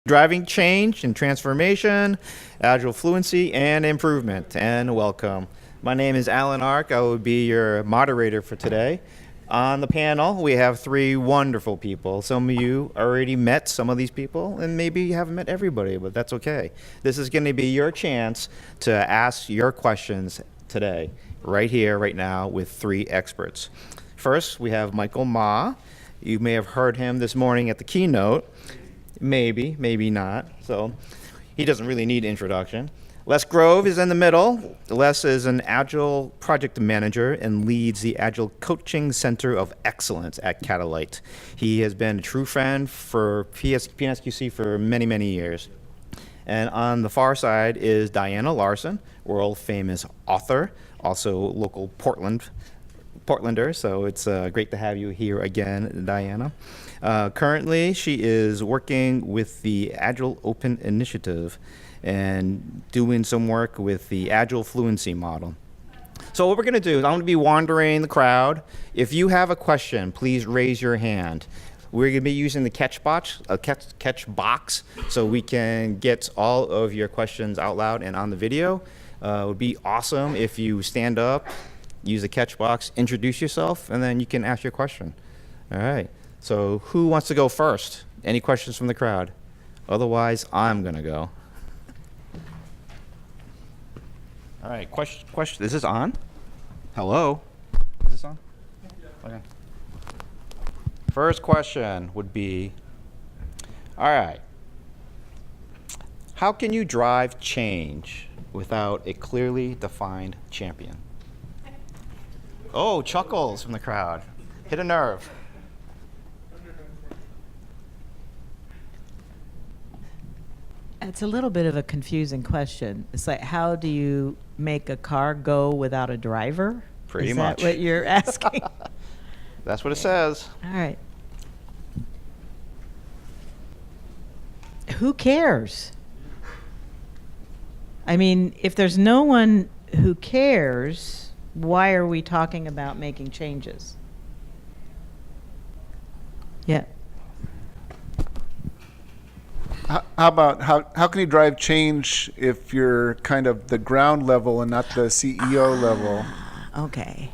Driving change and transformation, Agile fluency and improvement, and welcome. My name is Alan Ark. I will be your moderator for today. On the panel, we have three wonderful people. Some of you already met some of these people, and maybe you haven't met everybody, but that's okay. This is going to be your chance to ask your questions today, right here, right now, with three experts. First, we have Michael Ma. You may have heard him this morning at the keynote. Maybe, maybe not. So he doesn't really need introduction. Les Grove is in the middle. Les is an Agile project manager and leads the Agile Coaching Center of Excellence at Catalyte. He has been a true friend for PNSQC for many, many years. And on the far side is Diana Larsen, world famous author, also local Portlander, so it's great to have you here again, Diana. Currently, she is working with the Agile Open Initiative and doing some work with the Agile Fluency model. So what we're going to do is I'm going to be wandering the crowd. If you have a question, please raise your hand. We're going to be using the catch box, so we can get all of your questions out loud and on the video. It would be awesome if you stand up, use the catch box, introduce yourself, and then you can ask your question. All right. So who wants to go first? Any questions from the crowd? Otherwise, I'm going to go. All right. Question. Is this on? Hello? Is this on? Okay. First question would be, all right. How can you drive change without a clearly defined champion? Oh, chuckles from the crowd. Hit a nerve. It's a little bit of a confusing question. It's like, how do you make a car go without a driver? Pretty much. Is that what you're asking? That's what it says. All right. Who cares? I mean, if there's no one who cares, why are we talking about making changes? Yeah. How can you drive change if you're kind of the ground level and not the CEO level? Okay.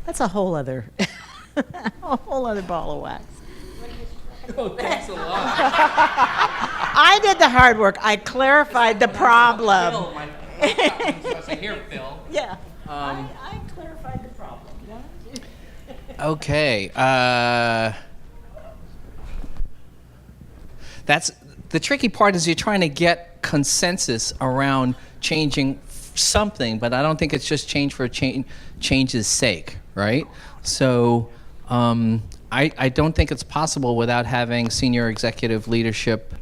That's a whole other ball of wax. Oh, thanks a lot. I did the hard work. I clarified the problem. Phil, I say, here, Phil. Yeah. I clarified the problem. Okay. That's the tricky part is you're trying to get consensus around changing something, but I don't think it's just change for change's sake, right? So I don't think it's possible without having senior executive leadership.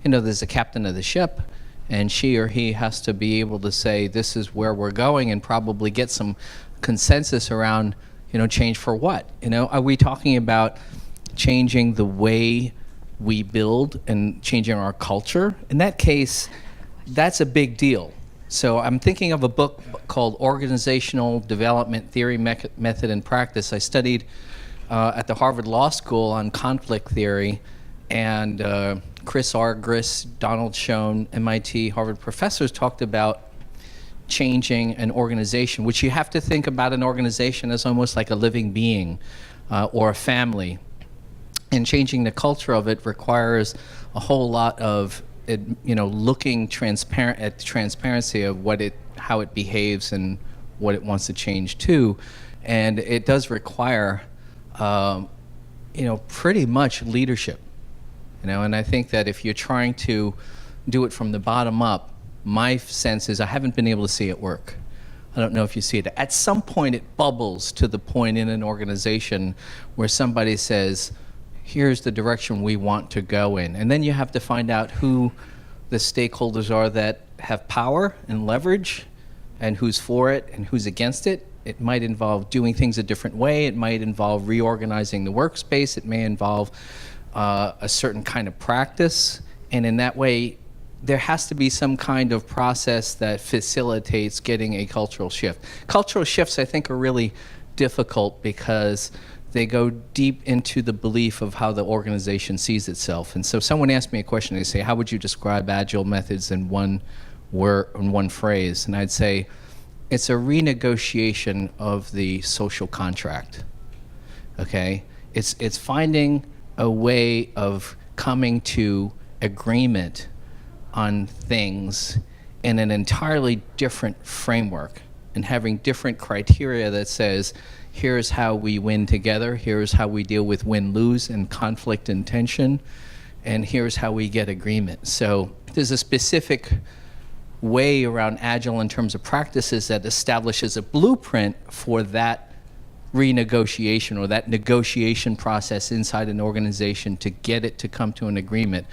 You know, there's a captain of the ship, and she or he has to be able to say, this is where we're going, and probably get some consensus around, change for what? Are we talking about changing the way we build and changing our culture? In that case, that's a big deal. So I'm thinking of a book called Organizational Development Theory, Method, and Practice. I studied at the Harvard Law School on conflict theory, and Chris Argyris, Donald Schoen, MIT, Harvard professors talked about changing an organization, which you have to think about an organization as almost like a living being or a family. And changing the culture of it requires a whole lot of, looking transparent at the transparency of how it behaves and what it wants to change to, and it does require, pretty much leadership. And I think that if you're trying to do it from the bottom up, my sense is I haven't been able to see it work. I don't know if you see it. At some point, it bubbles to the point in an organization where somebody says, here's the direction we want to go in. And then you have to find out who the stakeholders are that have power and leverage, and who's for it and who's against it. It might involve doing things a different way. It might involve reorganizing the workspace. It may involve a certain kind of practice. And in that way, there has to be some kind of process that facilitates getting a cultural shift. Cultural shifts, I think, are really difficult because they go deep into the belief of how the organization sees itself. And so someone asked me a question, they say, how would you describe Agile methods in one word, in one phrase? And I'd say, it's a renegotiation of the social contract, okay? It's finding a way of coming to agreement on things in an entirely different framework and having different criteria that says, here's how we win together, here's how we deal with win-lose and conflict and tension, and here's how we get agreement. So there's a specific way around Agile in terms of practices that establishes a blueprint for that renegotiation or that negotiation process inside an organization to get it to come to an agreement.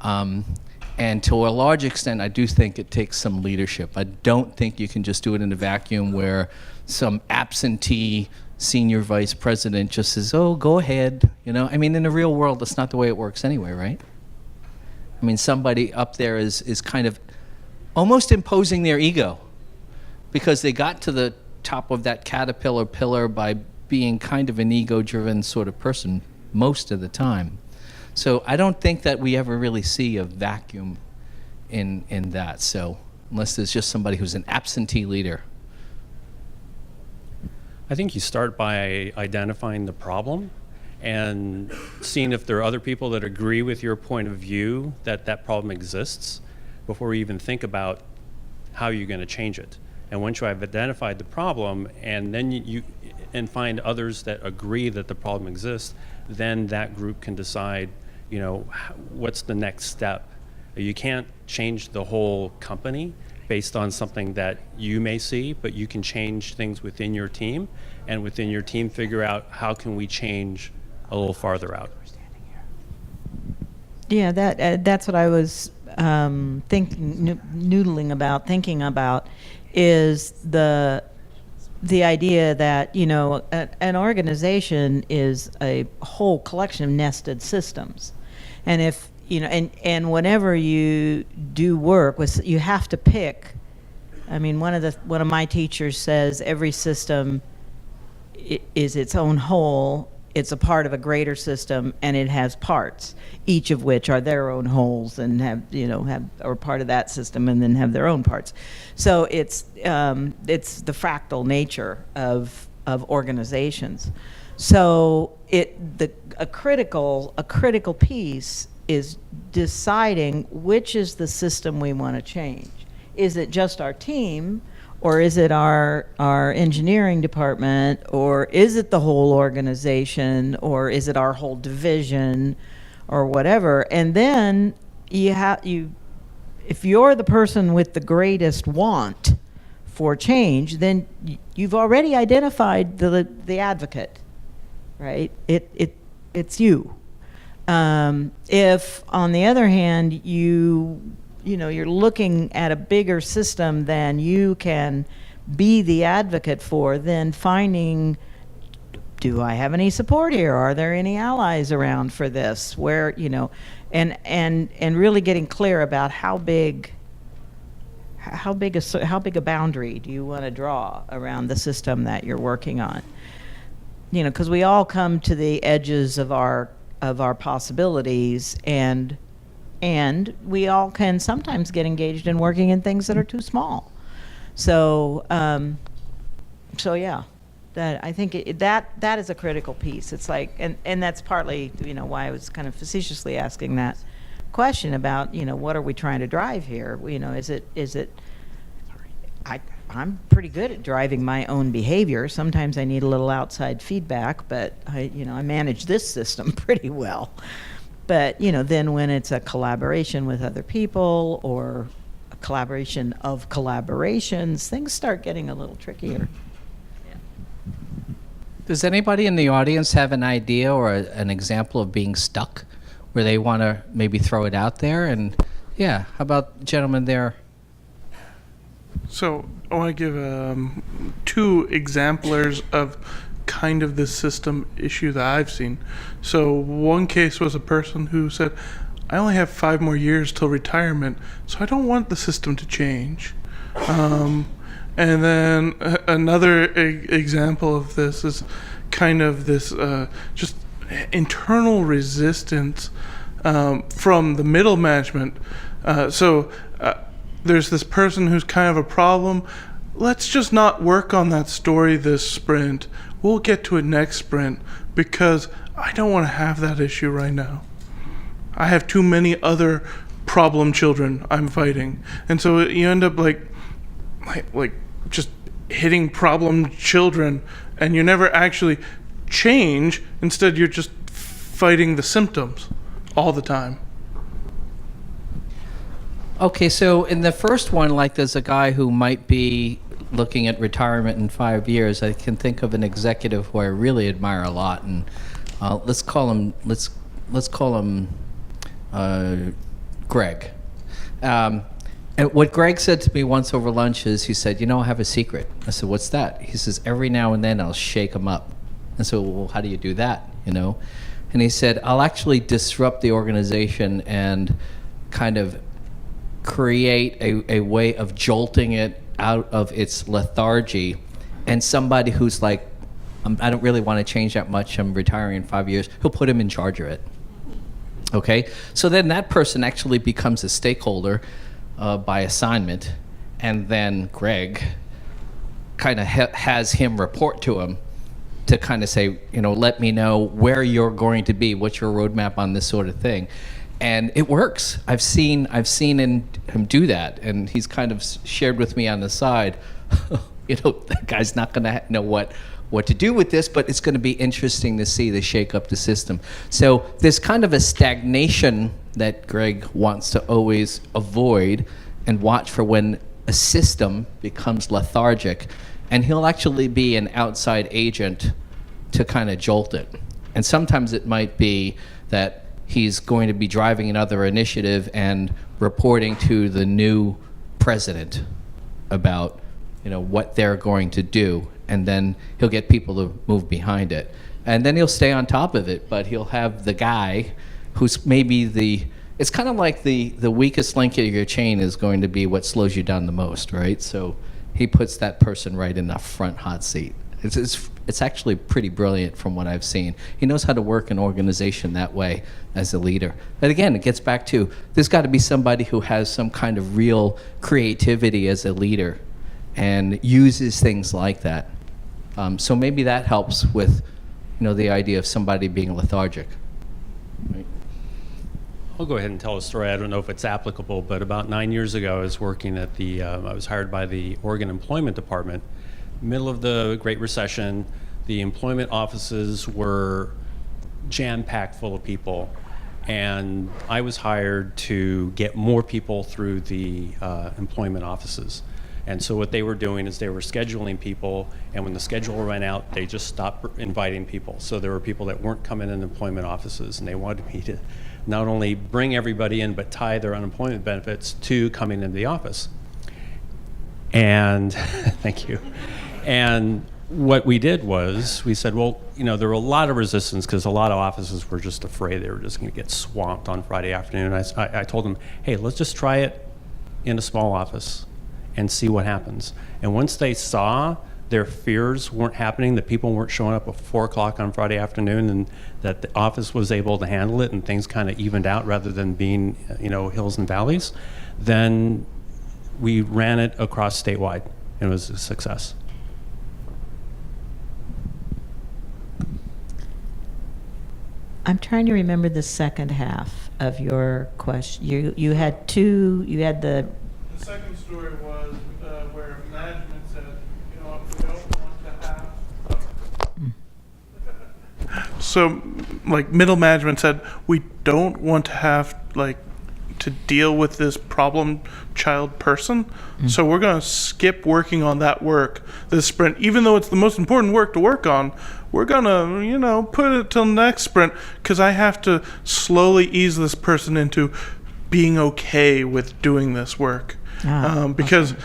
And to a large extent, I do think it takes some leadership. I don't think you can just do it in a vacuum where some absentee senior vice president just says, oh, go ahead. You know, I mean, in the real world, that's not the way it works anyway, right? I mean, somebody up there is kind of almost imposing their ego because they got to the top of that caterpillar pillar by being kind of an ego-driven sort of person most of the time. So I don't think that we ever really see a vacuum in that. So unless there's just somebody who's an absentee leader. I think you start by identifying the problem and seeing if there are other people that agree with your point of view that that problem exists before you even think about how you're going to change it. And once you have identified the problem and then you find others that agree that the problem exists, then that group can decide, you know, what's the next step. You can't change the whole company based on something that you may see, but you can change things within your team, and within your team figure out how can we change a little farther out. Yeah, that's what I was thinking about is the idea that, you know, an organization is a whole collection of nested systems. And if, you know, and whenever you do work with, you have to pick. I mean, one of my teachers says every system is its own whole. It's a part of a greater system, and it has parts, each of which are their own wholes and are part of that system, and then have their own parts. So it's the fractal nature of organizations. So a critical piece is deciding which is the system we want to change. Is it just our team? Or is it our engineering department, or is it the whole organization, or is it our whole division, or whatever? And then if you're the person with the greatest want for change, then you've already identified the advocate, right? It's you. If on the other hand you're looking at a bigger system than you can be the advocate for, then finding, do I have any support here? Are there any allies around for this? Where, you know, and really getting clear about how big a boundary do you want to draw around the system that you're working on? You know, because we all come to the edges of our possibilities, and we all can sometimes get engaged in working in things that are too small. So yeah, that I think that is a critical piece. It's like, and that's partly, you know, why I was kind of facetiously asking that question about, you know, what are we trying to drive here? You know, is it? I'm pretty good at driving my own behavior. Sometimes I need a little outside feedback, but I manage this system pretty well. But, you know, then when it's a collaboration with other people or a collaboration of collaborations, things start getting a little trickier. Yeah. Does anybody in the audience have an idea or an example of being stuck where they want to maybe throw it out there? And yeah, how about the gentleman there? So I want to give 2 exemplars of kind of this system issue that I've seen. So one case was a person who said, I only have 5 more years till retirement, so I don't want the system to change. And then another example of this is kind of this just internal resistance from the middle management. So there's this person who's kind of a problem. Let's just not work on that story this sprint. We'll get to it next sprint because I don't want to have that issue right now. I have too many other problem children I'm fighting. And so you end up like just hitting problem children, and you never actually change. Instead, you're just fighting the symptoms all the time. Okay, so in the first one, like there's a guy who might be looking at retirement in 5 years. I can think of an executive who I really admire a lot, and let's call him Greg. And what Greg said to me once over lunch is, he said, I have a secret. I said, what's that? He says, every now and then I'll shake him up. I said, well, how do you do that, And he said, I'll actually disrupt the organization and kind of create a way of jolting it out of its lethargy. And somebody who's like, I don't really want to change that much, I'm retiring in 5 years, he'll put him in charge of it. Okay? So then that person actually becomes a stakeholder by assignment, and then Greg kind of has him report to him to kind of say, let me know where you're going to be, what's your roadmap on this sort of thing. And it works. I've seen him do that, and he's kind of shared with me on the side, that guy's not going to know what to do with this, but it's going to be interesting to see the shake up the system. So there's kind of a stagnation that Greg wants to always avoid and watch for when a system becomes lethargic, and he'll actually be an outside agent to kind of jolt it. And sometimes it might be that he's going to be driving another initiative and reporting to the new president about what they're going to do, and then he'll get people to move behind it, and then he'll stay on top of it, but he'll have the guy who's maybe it's kind of like the weakest link in your chain is going to be what slows you down the most, right? So he puts that person right in the front hot seat. It's actually pretty brilliant from what I've seen. He knows how to work an organization that way as a leader. But again, it gets back to, there's got to be somebody who has some kind of real creativity as a leader and uses things like that. So maybe that helps with, the idea of somebody being lethargic. Right? I'll go ahead and tell a story. I don't know if it's applicable, but about 9 years ago, I was working at I was hired by the Oregon Employment Department. Middle of the Great Recession, the employment offices were jam-packed full of people, and I was hired to get more people through the employment offices. And so what they were doing is they were scheduling people, and when the schedule ran out, they just stopped inviting people. So there were people that weren't coming in employment offices, and they wanted me to not only bring everybody in, but tie their unemployment benefits to coming into the office. And thank you. And what we did was we said, well, there were a lot of resistance because a lot of offices were just afraid they were just going to get swamped on Friday afternoon. I told them, hey, let's just try it in a small office and see what happens. And once they saw their fears weren't happening, that people weren't showing up at 4 o'clock on Friday afternoon, and that the office was able to handle it and things kind of evened out rather than being, hills and valleys, then we ran it across statewide, and it was a success. I'm trying to remember the second half of your question. You had two. You had the. The second story was where management said, we don't want to have. So, middle management said, we don't want to have to deal with this problem child person. So we're going to skip working on that work this sprint, even though it's the most important work to work on. We're going to, put it till next sprint because I have to slowly ease this person into being okay with doing this work. Because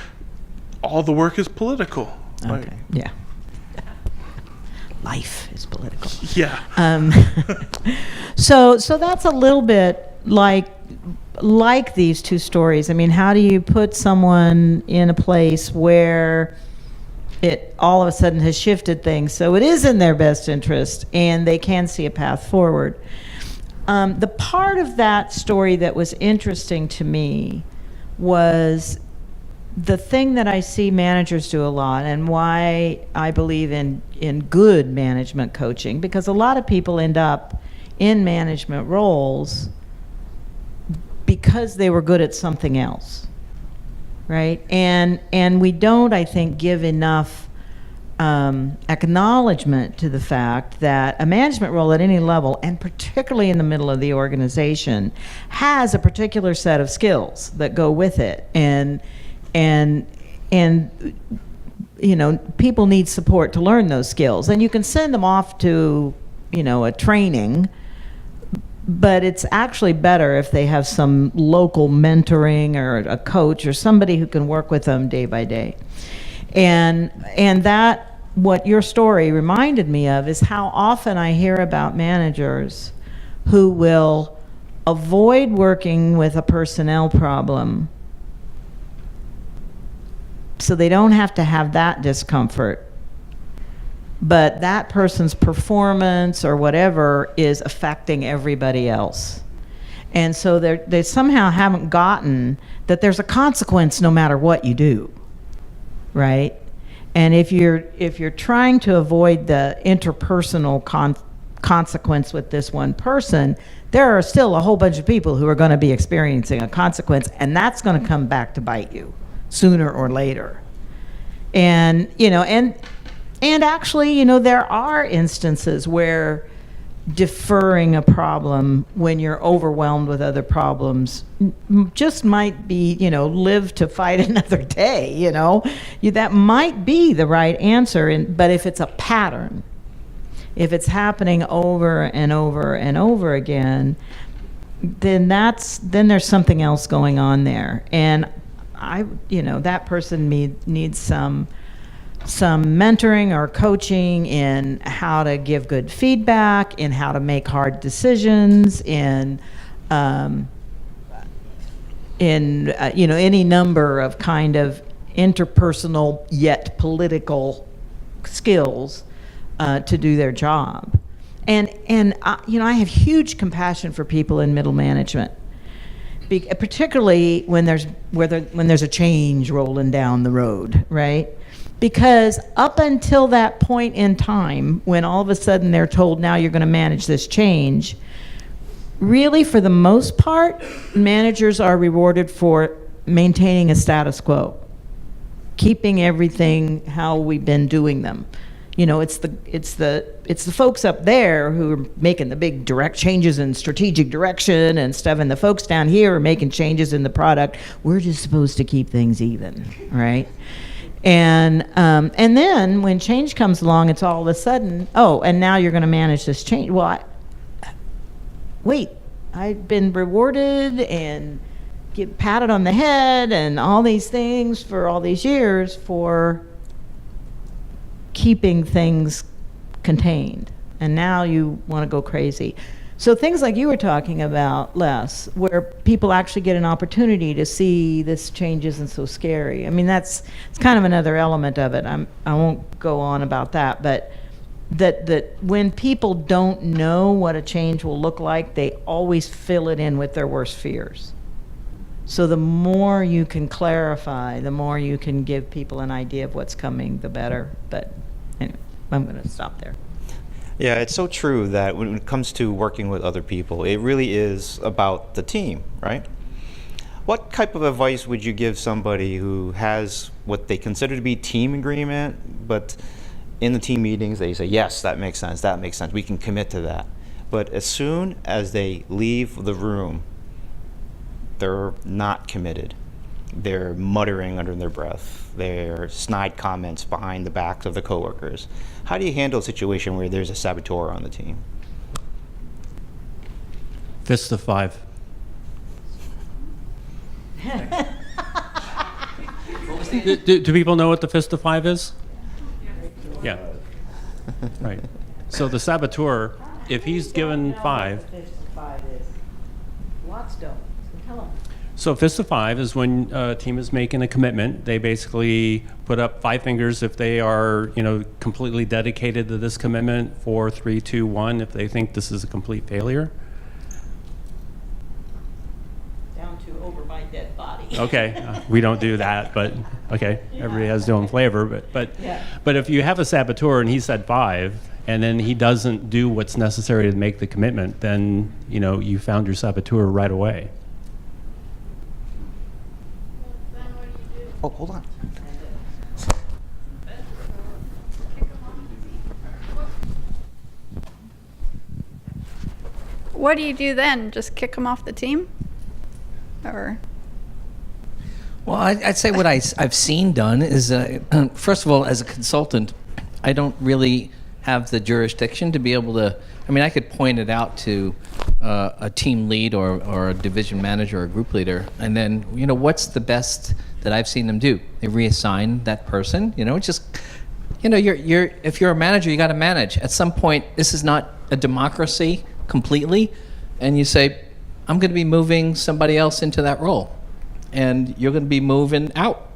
all the work is political. Okay. Yeah. Life is political. Yeah. So that's a little bit like these two stories. I mean, how do you put someone in a place where it all of a sudden has shifted things. So it is in their best interest, and they can see a path forward. The part of that story that was interesting to me was the thing that I see managers do a lot, and why I believe in good management coaching, because a lot of people end up in management roles because they were good at something else, right? And we don't, I think, give enough acknowledgement to the fact that a management role at any level, and particularly in the middle of the organization, has a particular set of skills that go with it. And you know, people need support to learn those skills. And you can send them off to, you know, a training, but it's actually better if they have some local mentoring or a coach or somebody who can work with them day by day. And that, what your story reminded me of, is how often I hear about managers who will avoid working with a personnel problem so they don't have to have that discomfort, but that person's performance or whatever is affecting everybody else. And so they somehow haven't gotten that there's a consequence no matter what you do, right? And if you're trying to avoid the interpersonal consequence with this one person, there are still a whole bunch of people who are going to be experiencing a consequence, and that's going to come back to bite you sooner or later. And, you know, and actually, you know, there are instances where deferring a problem when you're overwhelmed with other problems just might be, you know, live to fight another day, you know. That might be the right answer, but if it's a pattern, if it's happening over and over and over again, then there's something else going on there. And you know, that person needs some mentoring or coaching in how to give good feedback, in how to make hard decisions, in you know, any number of kind of interpersonal yet political skills to do their job. And you know, I have huge compassion for people in middle management, particularly when there's a change rolling down the road, right? Because up until that point in time, when all of a sudden they're told, now you're going to manage this change, really, for the most part, managers are rewarded for maintaining a status quo, keeping everything how we've been doing them. You know, it's the folks up there who are making the big direct changes in strategic direction and stuff, and the folks down here are making changes in the product. We're just supposed to keep things even, right? And then when change comes along, it's all of a sudden, oh, and now you're going to manage this change. Well, wait, I've been rewarded and get patted on the head and all these things for all these years for keeping things contained, and now you want to go crazy. So things like you were talking about, Les, where people actually get an opportunity to see this change isn't so scary. I mean, it's kind of another element of it. I won't go on about that, but that when people don't know what a change will look like, they always fill it in with their worst fears. So the more you can clarify, the more you can give people an idea of what's coming, the better. But anyway, I'm going to stop there. Yeah, it's so true that when it comes to working with other people, it really is about the team, right? What type of advice would you give somebody who has what they consider to be team agreement, but in the team meetings they say, yes, that makes sense, we can commit to that. But as soon as they leave the room, they're not committed. They're muttering under their breath. They're snide comments behind the backs of the coworkers. How do you handle a situation where there's a saboteur on the team? Fist of five. do people know what the fist of five is? Yeah. Right. So the saboteur, if he's given five. Lots don't. So tell them. So a fist of five is when a team is making a commitment. They basically put up 5 fingers if they are, completely dedicated to this commitment. 4, 3, 2, 1 if they think this is a complete failure. Down to over my dead body. Okay, we don't do that, but okay, everybody has their own flavor. But if you have a saboteur and he said 5, and then he doesn't do what's necessary to make the commitment, then you found your saboteur right away. Oh, hold on. What do you do then? Just kick them off the team? Or Well, I'd say what I've seen done is, first of all, as a consultant, I don't really have the jurisdiction to be able to. I mean, I could point it out to a team lead or a division manager or a group leader, and then what's the best that I've seen them do? They reassign that person. You're if you're a manager, you got to manage. At some point, this is not a democracy completely, and you say, I'm going to be moving somebody else into that role, and you're going to be moving out.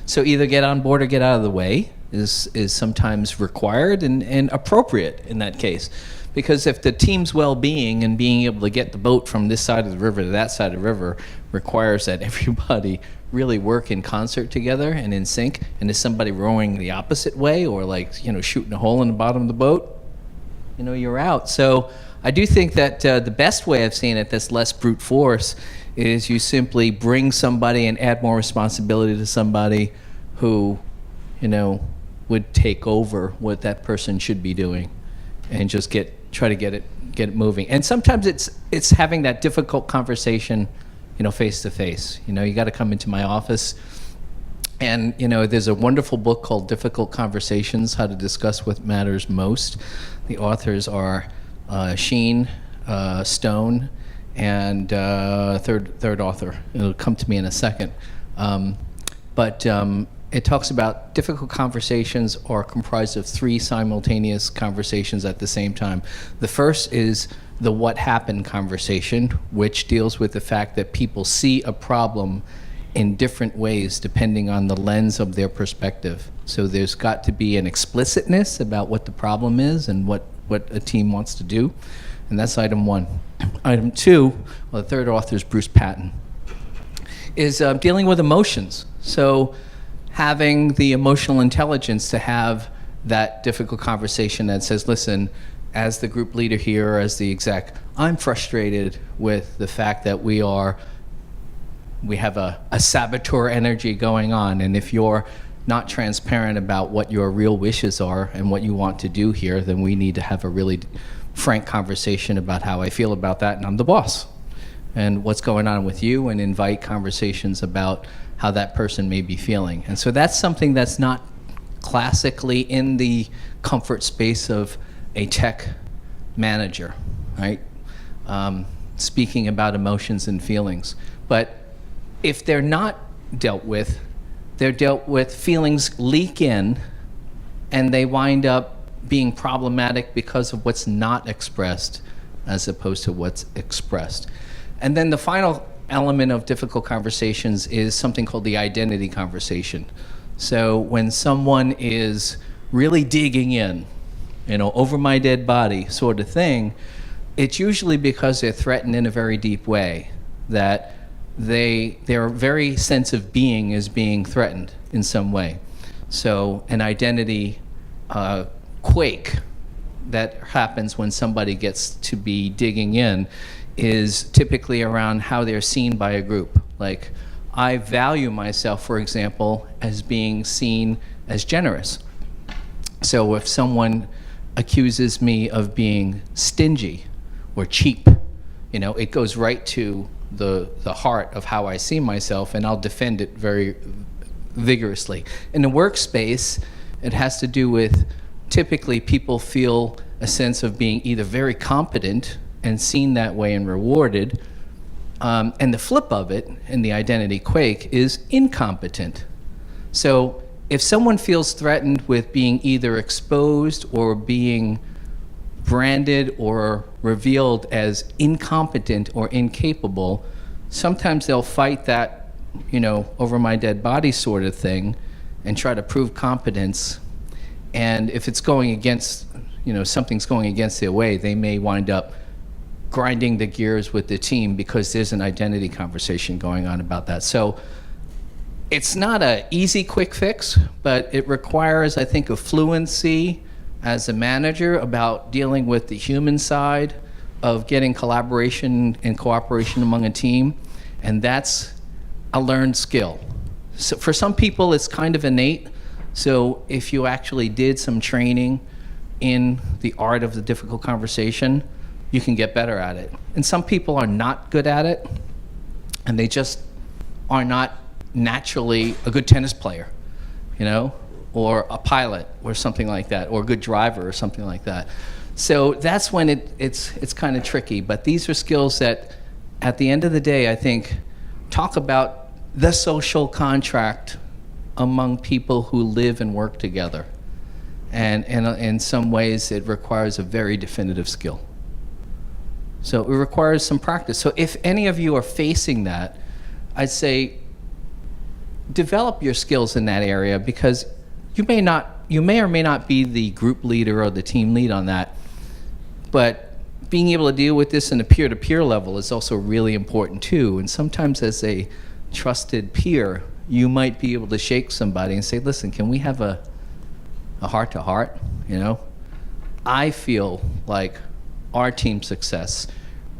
So either get on board or get out of the way is sometimes required and appropriate in that case. Because if the team's well-being and being able to get the boat from this side of the river to that side of the river requires that everybody really work in concert together and in sync, and is somebody rowing the opposite way or shooting a hole in the bottom of the boat, you're out. So I do think that the best way I've seen it that's less brute force is you simply bring somebody and add more responsibility to somebody who, would take over what that person should be doing, and just try to get it moving. And sometimes it's having that difficult conversation, face to face. You got to come into my office, and there's a wonderful book called Difficult Conversations: How to Discuss What Matters Most. The authors are Sheen, Stone, and third author. It'll come to me in a second. But it talks about difficult conversations are comprised of 3 simultaneous conversations at the same time. The first is the what happened conversation, which deals with the fact that people see a problem in different ways depending on the lens of their perspective. So there's got to be an explicitness about what the problem is and what a team wants to do. And that's item 1. Item 2, the third author is Bruce Patton, is dealing with emotions. So having the emotional intelligence to have that difficult conversation that says, listen, as the group leader here, as the exec, I'm frustrated with the fact that we have a saboteur energy going on, and if you're not transparent about what your real wishes are and what you want to do here, then we need to have a really frank conversation about how I feel about that, and I'm the boss, and what's going on with you, and invite conversations about how that person may be feeling. And so that's something that's not classically in the comfort space of a tech manager, right? Speaking about emotions and feelings. But if they're not dealt with, they're dealt with, feelings leak in, and they wind up being problematic because of what's not expressed as opposed to what's expressed. And then the final element of difficult conversations is something called the identity conversation. So when someone is really digging in, over my dead body sort of thing, it's usually because they're threatened in a very deep way, that their very sense of being is being threatened in some way. So an identity quake that happens when somebody gets to be digging in is typically around how they're seen by a group. Like, I value myself, for example, as being seen as generous. So if someone accuses me of being stingy or cheap, it goes right to the heart of how I see myself, and I'll defend it very vigorously. In the workspace, it has to do with, typically people feel a sense of being either very competent and seen that way and rewarded, and the flip of it in the identity quake is incompetent. So if someone feels threatened with being either exposed or being branded or revealed as incompetent or incapable, sometimes they'll fight that, over my dead body sort of thing and try to prove competence. And if it's going against, something's going against their way, they may wind up grinding the gears with the team because there's an identity conversation going on about that. So it's not an easy quick fix, but it requires, I think, a fluency as a manager about dealing with the human side of getting collaboration and cooperation among a team. And that's a learned skill. So for some people, it's kind of innate. So if you actually did some training in the art of the difficult conversation, you can get better at it. And some people are not good at it, and they just are not naturally a good tennis player, or a pilot or something like that, or a good driver or something like that. So that's when it's kind of tricky. But these are skills that, at the end of the day, I think, talk about the social contract among people who live and work together. And in some ways, it requires a very definitive skill. So it requires some practice. So if any of you are facing that, I'd say develop your skills in that area, because you may or may not be the group leader or the team lead on that, but being able to deal with this in a peer-to-peer level is also really important too. And sometimes as a trusted peer, you might be able to shake somebody and say, listen, can we have a heart-to-heart, I feel like our team success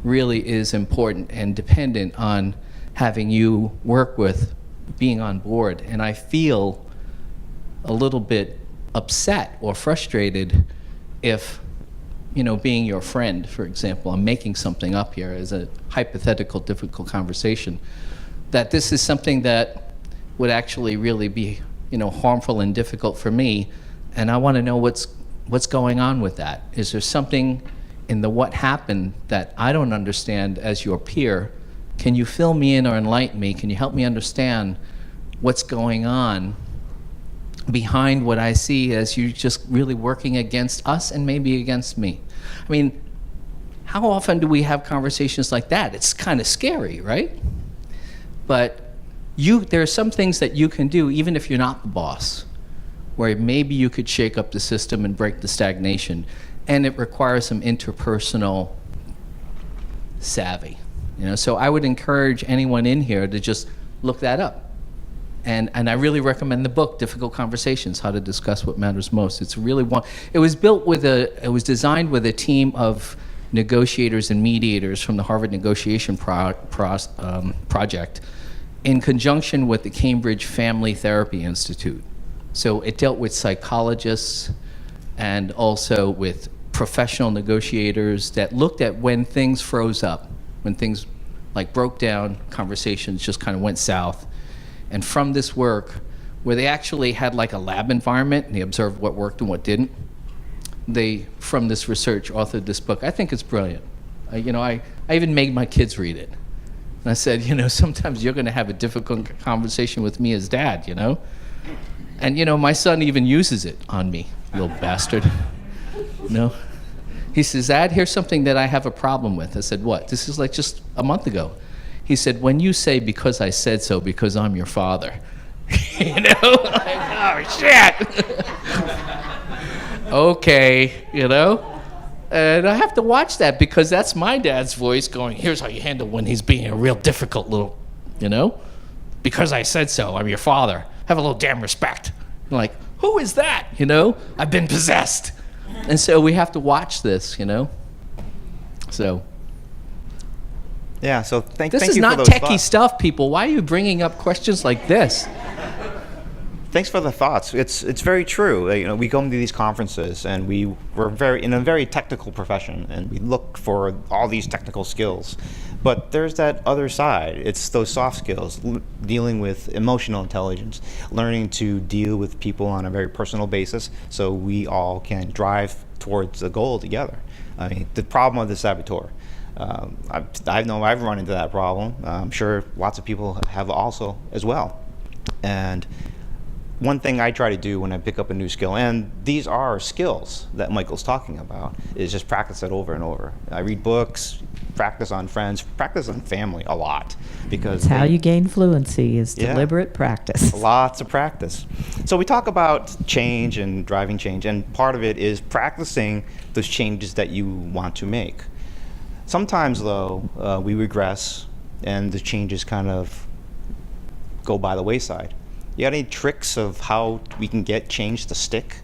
really is important and dependent on having you work with, being on board. And I feel a little bit upset or frustrated if, being your friend, for example, I'm making something up here as a hypothetical, difficult conversation, that this is something that would actually really be, harmful and difficult for me. And I want to know what's going on with that. Is there something in the what happened that I don't understand as your peer? Can you fill me in or enlighten me? Can you help me understand what's going on behind what I see as you just really working against us and maybe against me? I mean, how often do we have conversations like that? It's kind of scary, right? But there are some things that you can do even if you're not the boss, where maybe you could shake up the system and break the stagnation. And it requires some interpersonal savvy. So I would encourage anyone in here to just look that up. And I really recommend the book, Difficult Conversations, How to Discuss What Matters Most. It's really it was designed with a team of negotiators and mediators from the Harvard Negotiation Project in conjunction with the Cambridge Family Therapy Institute. So it dealt with psychologists and also with professional negotiators that looked at when things froze up, when things like broke down, conversations just kind of went south. And from this work, where they actually had like a lab environment and they observed what worked and what didn't, they, from this research, authored this book. I think it's brilliant. I even made my kids read it. And I said, sometimes you're going to have a difficult conversation with me as dad, And, my son even uses it on me, little bastard. He says, Dad, here's something that I have a problem with. I said, what? This is like just a month ago. He said, when you say because I said so, because I'm your father. Like, oh, shit. Okay, And I have to watch that because that's my dad's voice going, here's how you handle when he's being a real difficult little, Because I said so, I'm your father. Have a little damn respect. I'm like, who is that? I've been possessed. And so we have to watch this, So. Yeah, so thank This you is for not those techie thoughts. stuff, people. Why are you bringing up questions like this? Thanks for the thoughts. It's very true. We go into these conferences and we're in a very technical profession, and we look for all these technical skills. But there's that other side. It's those soft skills, dealing with emotional intelligence, learning to deal with people on a very personal basis, so we all can drive towards the goal together. I mean, the problem of the saboteur. I know I've run into that problem. I'm sure lots of people have also as well. And one thing I try to do when I pick up a new skill, and these are skills that Michael's talking about, is just practice it over and over. I read books, practice on friends, practice on family a lot. because It's how you gain fluency is Yeah. deliberate practice. lots of practice. So we talk about change and driving change, and part of it is practicing those changes that you want to make. Sometimes, though, we regress, and the changes kind of go by the wayside. You got any tricks of how we can get change to stick?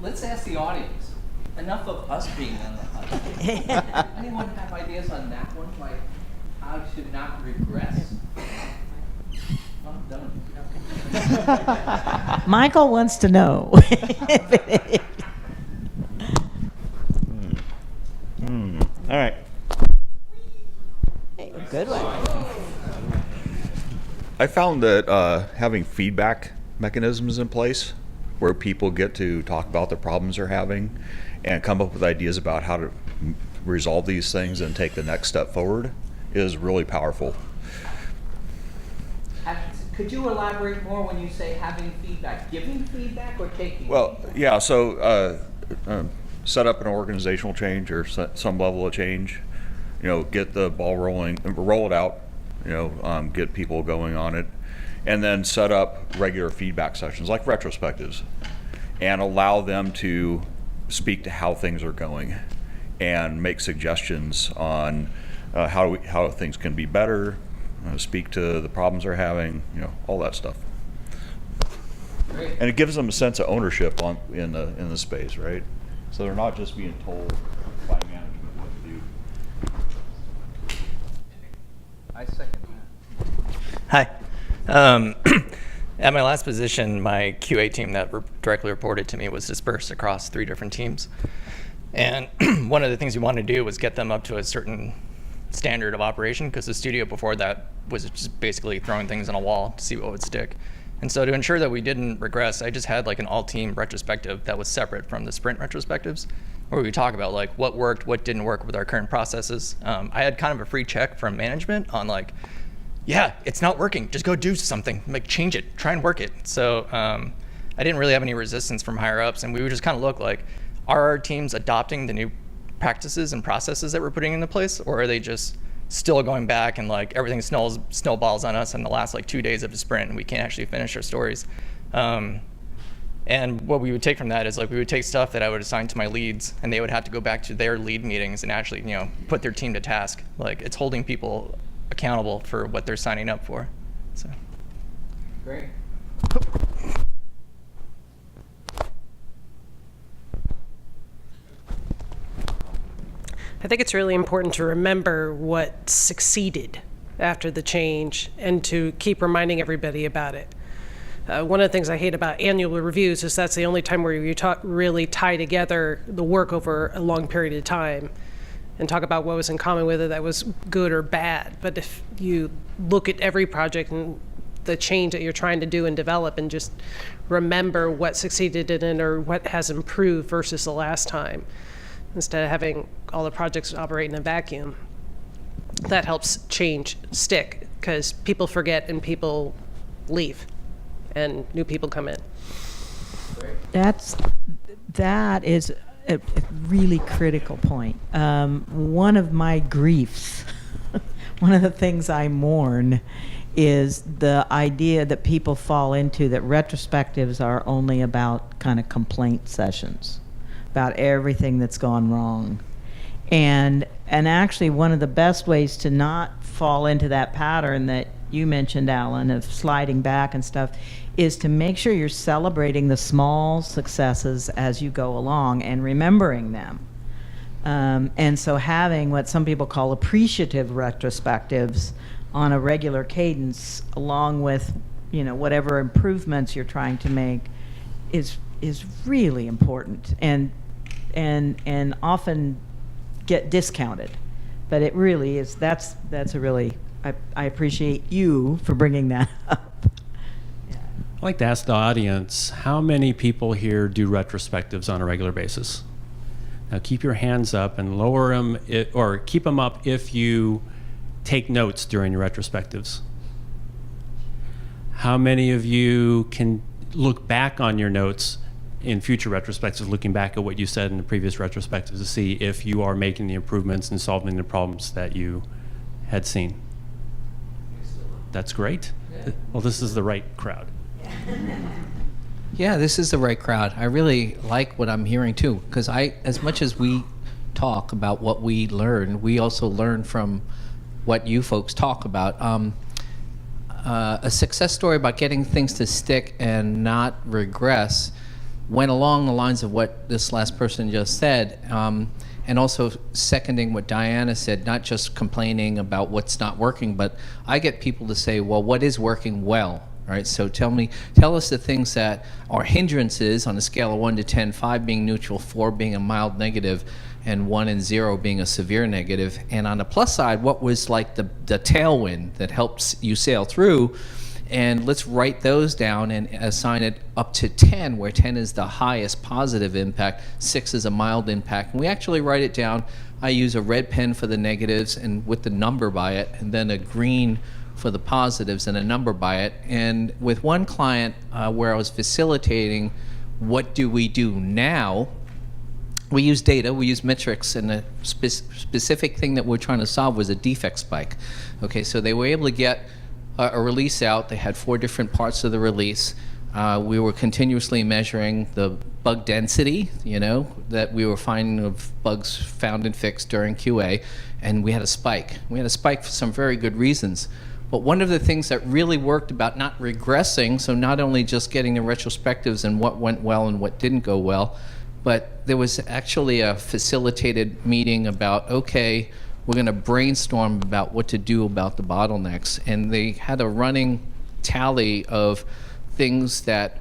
Let's ask the audience. Enough of us being on the hut. Anyone have ideas on that one? Like how to not regress? I'm done. Michael wants to know. All right. Good one. I found that having feedback mechanisms in place where people get to talk about the problems they're having and come up with ideas about how to resolve these things and take the next step forward is really powerful. Could you elaborate more when you say having feedback? Giving feedback or taking? Well, yeah, so set up an organizational change or some level of change, get the ball rolling, roll it out, get people going on it, and then set up regular feedback sessions like retrospectives and allow them to speak to how things are going and make suggestions on how things can be better, speak to the problems they're having, all that stuff. Great. And it gives them a sense of ownership in the space, right? So they're not just being told by management what to do. I second that. Hi. At my last position, my QA team that directly reported to me was dispersed across 3 different teams. And one of the things we wanted to do was get them up to a certain standard of operation, because the studio before that was just basically throwing things on a wall to see what would stick. And so to ensure that we didn't regress, I just had like an all-team retrospective that was separate from the sprint retrospectives, where we talk about like what worked, what didn't work with our current processes. I had kind of a free check from management on like, yeah, it's not working, just go do something, like change it, try and work it. So I didn't really have any resistance from higher ups, and we would just kind of look like, are our teams adopting the new practices and processes that we're putting into place, or are they just still going back and like everything snowballs on us in the last like 2 days of the sprint and we can't actually finish our stories? And what we would take from that is like we would take stuff that I would assign to my leads, and they would have to go back to their lead meetings and actually put their team to task. Like it's holding people accountable for what they're signing up for. So Great. I think it's really important to remember what succeeded after the change and to keep reminding everybody about it. One of the things I hate about annual reviews is that's the only time where you really tie together the work over a long period of time and talk about what was in common, whether that was good or bad. But if you look at every project and the change that you're trying to do and develop and just remember what succeeded in it or what has improved versus the last time, instead of having all the projects operate in a vacuum, that helps change stick, because people forget and people leave and new people come in. That is a really critical point. One of my griefs, one of the things I mourn, is the idea that people fall into that retrospectives are only about kind of complaint sessions, about everything that's gone wrong. And actually one of the best ways to not fall into that pattern that you mentioned, Alan, of sliding back and stuff, is to make sure you're celebrating the small successes as you go along and remembering them. And so having what some people call appreciative retrospectives on a regular cadence, along with whatever improvements you're trying to make, is really important and often get discounted. But it really is. That's a really, I appreciate you for bringing that up. I'd like to ask the audience, how many people here do retrospectives on a regular basis? Now keep your hands up and lower them, or keep them up if you take notes during your retrospectives. How many of you can look back on your notes in future retrospectives, looking back at what you said in the previous retrospectives to see if you are making the improvements and solving the problems that you had seen? that's great. Well, this is the right crowd. Yeah, this is the right crowd. I really like what I'm hearing too, because as much as we talk about what we learn, we also learn from what you folks talk about. A success story about getting things to stick and not regress went along the lines of what this last person just said, and also seconding what Diana said, not just complaining about what's not working, but I get people to say, well, what is working well? Right, so tell us the things that are hindrances on a scale of 1 to 10, 5 being neutral, 4 being a mild negative, and 1 and 0 being a severe negative. And on the plus side, what was like the tailwind that helps you sail through? And let's write those down and assign it up to 10, where 10 is the highest positive impact, 6 is a mild impact. And we actually write it down. I use a red pen for the negatives and with the number by it, and then a green for the positives and a number by it. And with one client where I was facilitating what do we do now, we use data, we use metrics, and a specific thing that we're trying to solve was a defect spike. Okay, so they were able to get a release out. They had 4 different parts of the release. We were continuously measuring the bug density, that we were finding of bugs found and fixed during QA, and we had a spike. We had a spike for some very good reasons. But one of the things that really worked about not regressing, so not only just getting the retrospectives and what went well and what didn't go well, but there was actually a facilitated meeting about, okay, we're going to brainstorm about what to do about the bottlenecks. And they had a running tally of things that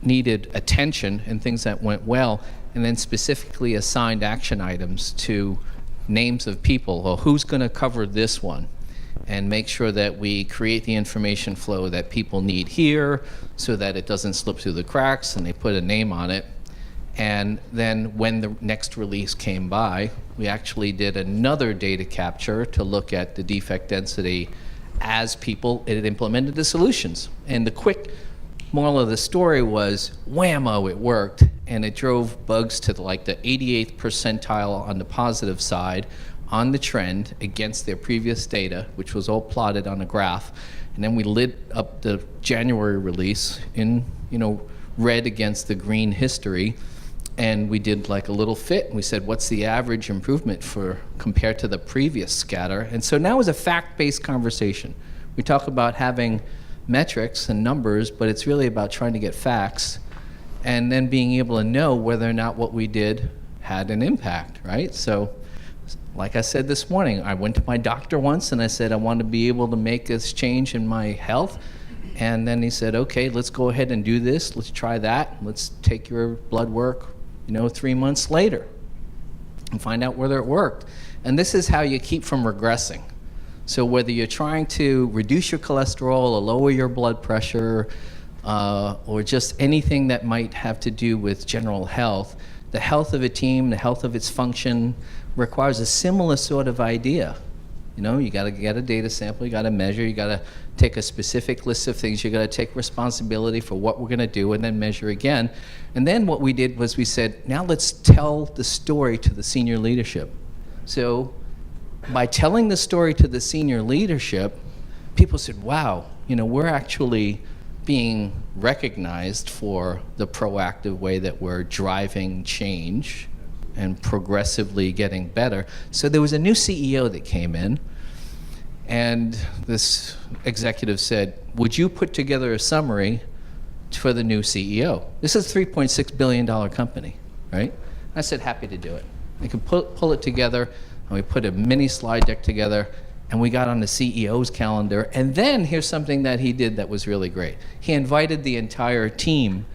needed attention and things that went well, and then specifically assigned action items to names of people. Well, who's going to cover this one? And make sure that we create the information flow that people need here so that it doesn't slip through the cracks, and they put a name on it. And then when the next release came by, we actually did another data capture to look at the defect density as people had implemented the solutions. And the quick moral of the story was, whammo, it worked. And it drove bugs to like the 88th percentile on the positive side on the trend against their previous data, which was all plotted on a graph. And then we lit up the January release in red against the green history, and we did like a little fit, and we said, what's the average improvement for compared to the previous scatter? And so now is a fact-based conversation. We talk about having metrics and numbers, but it's really about trying to get facts and then being able to know whether or not what we did had an impact, right? So like I said this morning, I went to my doctor once and I said, I want to be able to make this change in my health. And then he said, okay, let's go ahead and do this. Let's try that. Let's take your blood work, 3 months later and find out whether it worked. And this is how you keep from regressing. So whether you're trying to reduce your cholesterol or lower your blood pressure or just anything that might have to do with general health, the health of a team, the health of its function requires a similar sort of idea. You got to get a data sample, you got to measure, you got to take a specific list of things, you got to take responsibility for what we're going to do, and then measure again. And then what we did was we said, now let's tell the story to the senior leadership. So by telling the story to the senior leadership, people said, wow, we're actually being recognized for the proactive way that we're driving change and progressively getting better. So there was a new CEO that came in, and this executive said, would you put together a summary for the new CEO? This is a $3.6 billion company, right? I said, happy to do it. We could pull it together, and we put a mini slide deck together, and we got on the CEO's calendar. And then here's something that he did that was really great. He invited the entire team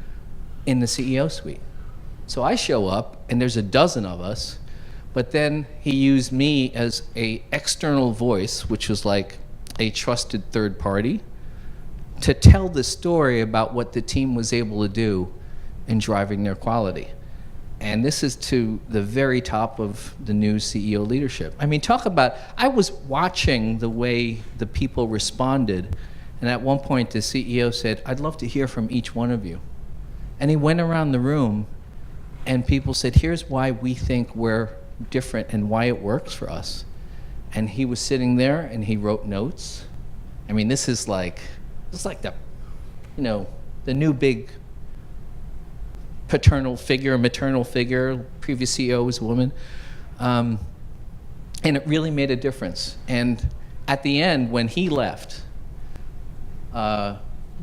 in the CEO suite. So I show up, and there's a dozen of us, but then he used me as a external voice, which was like a trusted third party, to tell the story about what the team was able to do in driving their quality. And this is to the very top of the new CEO leadership. I mean, talk about, I was watching the way the people responded, and at one point the CEO said, I'd love to hear from each one of you. And he went around the room, and people said, here's why we think we're different and why it works for us. And he was sitting there, and he wrote notes, I mean, this is like the, you know, the new big paternal figure, maternal figure. Previous CEO was a woman, and it really made a difference. And at the end, when he left, the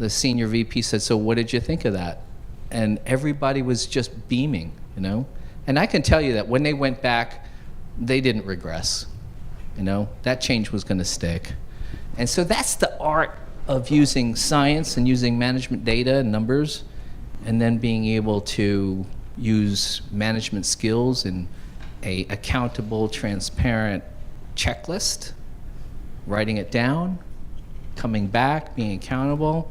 senior VP said, "So what did you think of that?" And everybody was just beaming, you know. And I can tell you that when they went back, they didn't regress. You know, that change was going to stick. And so that's the art of using science and using management data and numbers, and then being able to use management skills and a accountable, transparent checklist, writing it down, coming back, being accountable.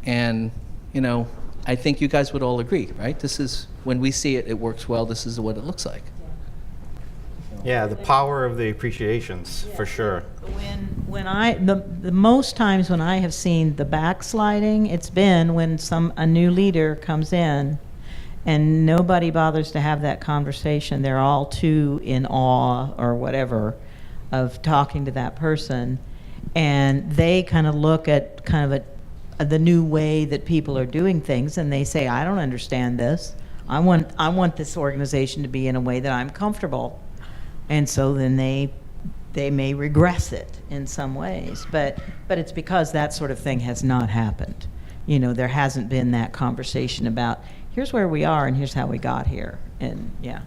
And, you know, I think you guys would all agree, right? This is, when we see it, it works well. This is what it looks like. Yeah, the power of the appreciations, for sure. The most times when I have seen the backsliding, it's been when a new leader comes in and nobody bothers to have that conversation. They're all too in awe or whatever of talking to that person, and they kind of look at the new way that people are doing things, and they say, "I don't understand this. I want this organization to be in a way that I'm comfortable." And so then they may regress it in some ways, but it's because that sort of thing has not happened. You know, there hasn't been that conversation about, here's where we are and here's how we got here. And yeah.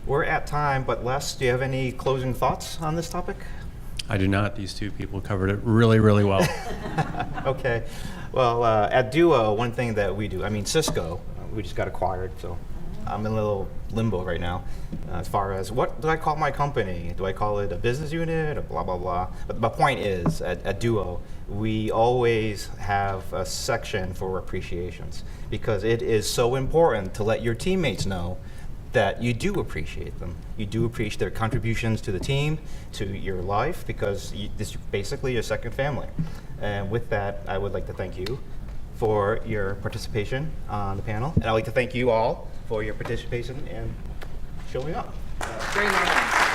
We're at time, but Les, do you have any closing thoughts on this topic? I do not. These two people covered it really, really well. Okay. Well, at Duo, one thing that we do, I mean, Cisco, we just got acquired, so I'm in a little limbo right now as far as what do I call my company? Do I call it a business unit or blah, blah, blah? But my point is, at Duo, we always have a section for appreciations because it is so important to let your teammates know that you do appreciate them. You do appreciate their contributions to the team, to your life, because this is basically your second family. And with that, I would like to thank you for your participation on the panel. And I'd like to thank you all for your participation and showing up. Very nice.